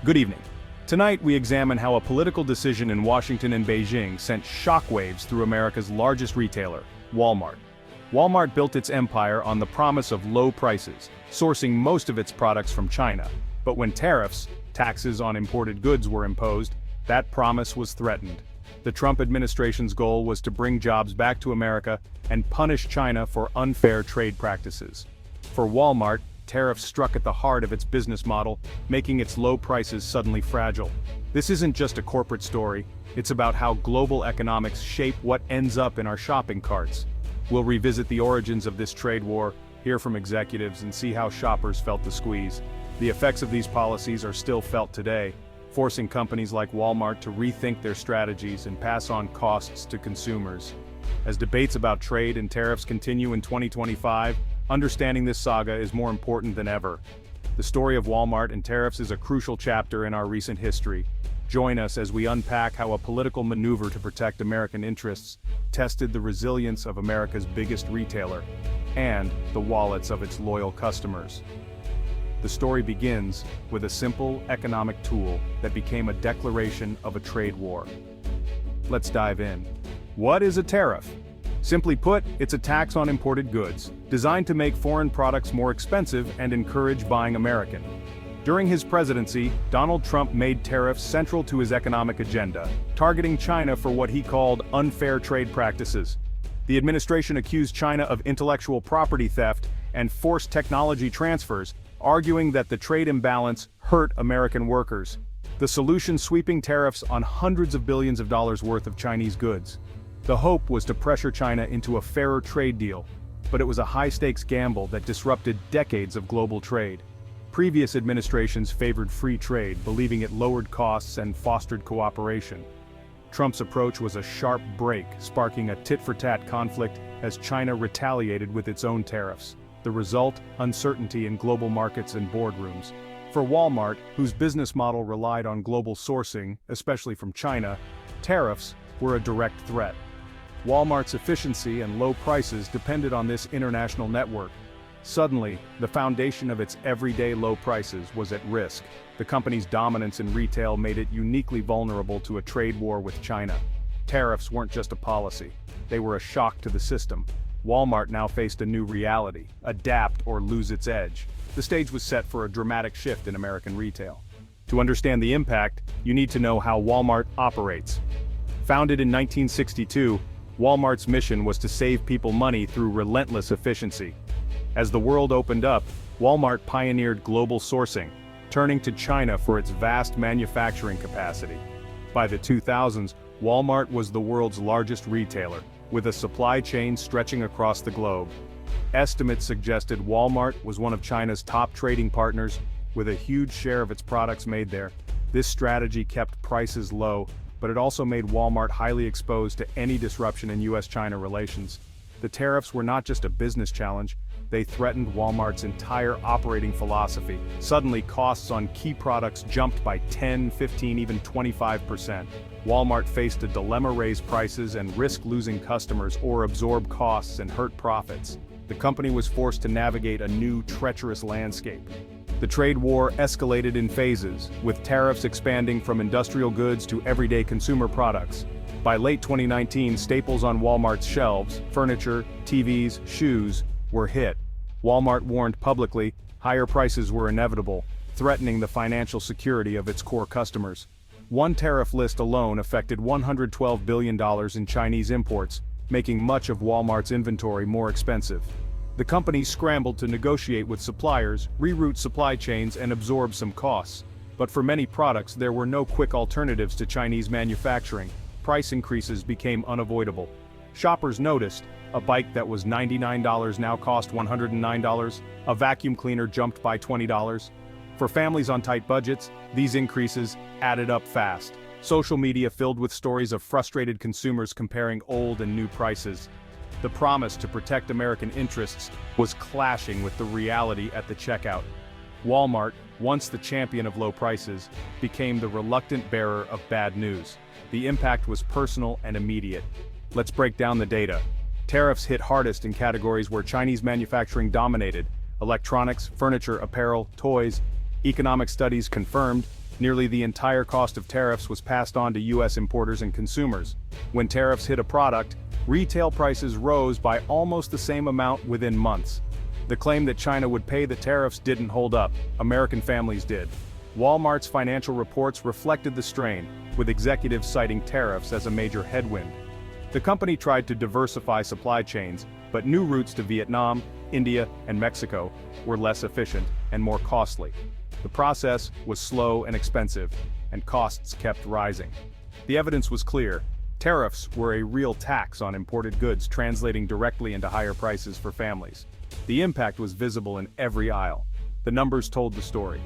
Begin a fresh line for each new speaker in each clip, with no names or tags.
Good evening. Tonight we examine how a political decision in Washington and Beijing sent shockwaves through America's largest retailer, Walmart. Walmart built its empire on the promise of low prices, sourcing most of its products from China. But when tariffs, taxes on imported goods, were imposed, that promise was threatened. The Trump administration's goal was to bring jobs back to America and punish China for unfair trade practices. For Walmart, tariffs struck at the heart of its business model, making its low prices suddenly fragile. This isn't just a corporate story, it's about how global economics shape what ends up in our shopping carts. We'll revisit the origins of this trade war, hear from executives, and see how shoppers felt the squeeze. The effects of these policies are still felt today, forcing companies like Walmart to rethink their strategies and pass on costs to consumers. As debates about trade and tariffs continue in 2025, understanding this saga is more important than ever. The story of Walmart and tariffs is a crucial chapter in our recent history. Join us as we unpack how a political maneuver to protect American interests tested the resilience of America's biggest retailer and the wallets of its loyal customers. The story begins with a simple economic tool that became a declaration of a trade war. Let's dive in. What is a tariff? Simply put, it's a tax on imported goods, designed to make foreign products more expensive and encourage buying American. During his presidency, Donald Trump made tariffs central to his economic agenda, targeting China for what he called unfair trade practices. The administration accused China of intellectual property theft and forced technology transfers, arguing that the trade imbalance hurt American workers. The solution: sweeping tariffs on hundreds of billions of dollars worth of Chinese goods. The hope was to pressure China into a fairer trade deal, but it was a high-stakes gamble that disrupted decades of global trade. Previous administrations favored free trade, believing it lowered costs and fostered cooperation. Trump's approach was a sharp break, sparking a tit-for-tat conflict as China retaliated with its own tariffs. The result: uncertainty in global markets and boardrooms. For Walmart, whose business model relied on global sourcing, especially from China, tariffs were a direct threat. Walmart's efficiency and low prices depended on this international network. Suddenly, the foundation of its everyday low prices was at risk. The company's dominance in retail made it uniquely vulnerable to a trade war with China. Tariffs weren't just a policy, they were a shock to the system. Walmart now faced a new reality: adapt or lose its edge. The stage was set for a dramatic shift in American retail. To understand the impact, you need to know how Walmart operates. Founded in 1962, Walmart's mission was to save people money through relentless efficiency. As the world opened up, Walmart pioneered global sourcing, turning to China for its vast manufacturing capacity. By the 2000s, Walmart was the world's largest retailer, with a supply chain stretching across the globe. Estimates suggested Walmart was one of China's top trading partners, with a huge share of its products made there. This strategy kept prices low, but it also made Walmart highly exposed to any disruption in US-China relations. The tariffs were not just a business challenge, they threatened Walmart's entire operating philosophy. Suddenly, costs on key products jumped by 10, 15, even 25%. Walmart faced a dilemma: raise prices and risk losing customers, or absorb costs and hurt profits. The company was forced to navigate a new, treacherous landscape. The trade war escalated in phases, with tariffs expanding from industrial goods to everyday consumer products. By late 2019, staples on Walmart's shelves, furniture, TVs, shoes, were hit. Walmart warned publicly higher prices were inevitable, threatening the financial security of its core customers. One tariff list alone affected $112 billion in Chinese imports, making much of Walmart's inventory more expensive. The company scrambled to negotiate with suppliers, reroute supply chains, and absorb some costs. But for many products, there were no quick alternatives to Chinese manufacturing. Price increases became unavoidable. Shoppers noticed: a bike that was $99 now cost $109, a vacuum cleaner jumped by $20. For families on tight budgets, these increases added up fast. Social media filled with stories of frustrated consumers comparing old and new prices. The promise to protect American interests was clashing with the reality at the checkout. Walmart, once the champion of low prices, became the reluctant bearer of bad news. The impact was personal and immediate. Let's break down the data. Tariffs hit hardest in categories where Chinese manufacturing dominated: electronics, furniture, apparel, toys. Economic studies confirmed Nearly the entire cost of tariffs was passed on to U.S. importers and consumers. When tariffs hit a product, retail prices rose by almost the same amount within months. The claim that China would pay the tariffs didn't hold up, American families did. Walmart's financial reports reflected the strain, with executives citing tariffs as a major headwind. The company tried to diversify supply chains, but new routes to Vietnam, India, and Mexico were less efficient and more costly. The process was slow and expensive, and costs kept rising. The evidence was clear. Tariffs were a real tax on imported goods, translating directly into higher prices for families. The impact was visible in every aisle. The numbers told the story.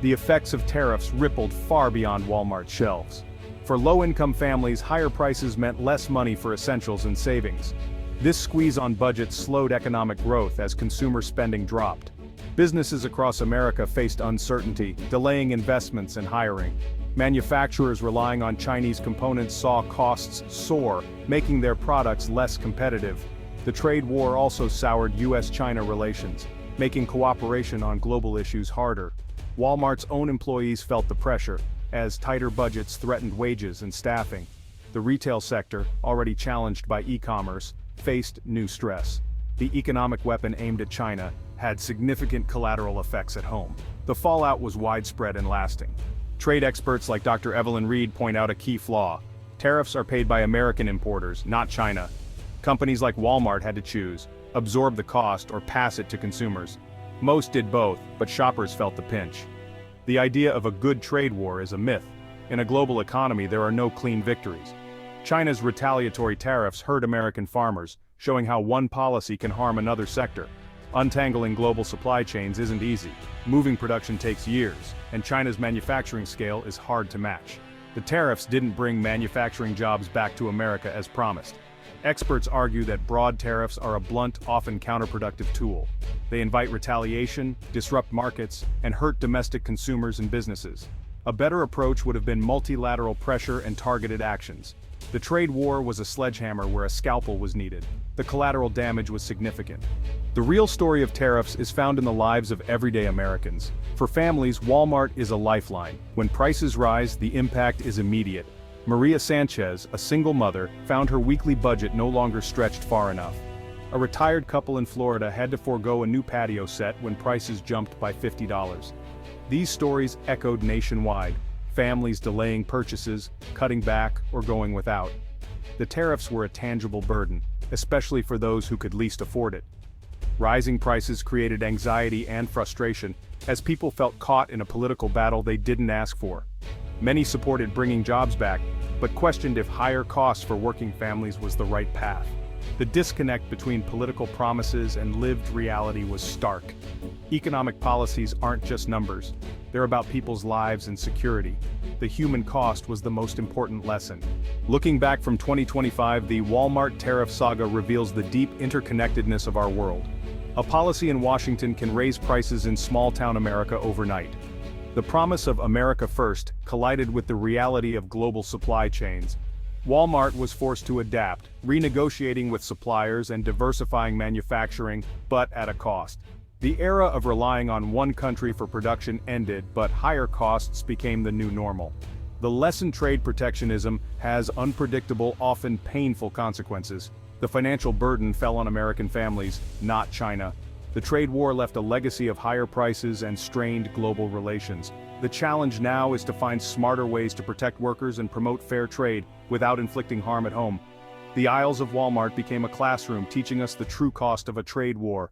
The effects of tariffs rippled far beyond Walmart's shelves. For low-income families, higher prices meant less money for essentials and savings. This squeeze on budgets slowed economic growth as consumer spending dropped. Businesses across America faced uncertainty, delaying investments and hiring. Manufacturers relying on Chinese components saw costs soar, making their products less competitive. The trade war also soured U.S.-China relations, making cooperation on global issues harder. Walmart's own employees felt the pressure, as tighter budgets threatened wages and staffing. The retail sector, already challenged by e-commerce, faced new stress. The economic weapon aimed at China had significant collateral effects at home. The fallout was widespread and lasting. Trade experts like Dr. Evelyn Reed point out a key flaw. Tariffs are paid by American importers, not China. Companies like Walmart had to choose, absorb the cost or pass it to consumers. Most did both, but shoppers felt the pinch. The idea of a good trade war is a myth. In a global economy, there are no clean victories. China's retaliatory tariffs hurt American farmers, showing how one policy can harm another sector. Untangling global supply chains isn't easy. Moving production takes years, and China's manufacturing scale is hard to match. The tariffs didn't bring manufacturing jobs back to America as promised. Experts argue that broad tariffs are a blunt, often counterproductive tool. They invite retaliation, disrupt markets, and hurt domestic consumers and businesses. A better approach would have been multilateral pressure and targeted actions. The trade war was a sledgehammer where a scalpel was needed. The collateral damage was significant. The real story of tariffs is found in the lives of everyday Americans. For families, Walmart is a lifeline. When prices rise, the impact is immediate. Maria Sanchez, a single mother, found her weekly budget no longer stretched far enough. A retired couple in Florida had to forego a new patio set when prices jumped by $50. These stories echoed nationwide, families delaying purchases, cutting back, or going without. The tariffs were a tangible burden, especially for those who could least afford it. Rising prices created anxiety and frustration, as people felt caught in a political battle they didn't ask for. Many supported bringing jobs back, but questioned if higher costs for working families was the right path. The disconnect between political promises and lived reality was stark. Economic policies aren't just numbers. They're about people's lives and security. The human cost was the most important lesson. Looking back from 2025, the Walmart tariff saga reveals the deep interconnectedness of our world. A policy in Washington can raise prices in small-town America overnight. The promise of America First collided with the reality of global supply chains. Walmart was forced to adapt, renegotiating with suppliers and diversifying manufacturing, but at a cost. The era of relying on one country for production ended, but higher costs became the new normal. The lesson: trade protectionism has unpredictable, often painful consequences. The financial burden fell on American families, not China. The trade war left a legacy of higher prices and strained global relations. The challenge now is to find smarter ways to protect workers and promote fair trade without inflicting harm at home. The aisles of Walmart became a classroom, teaching us the true cost of a trade war.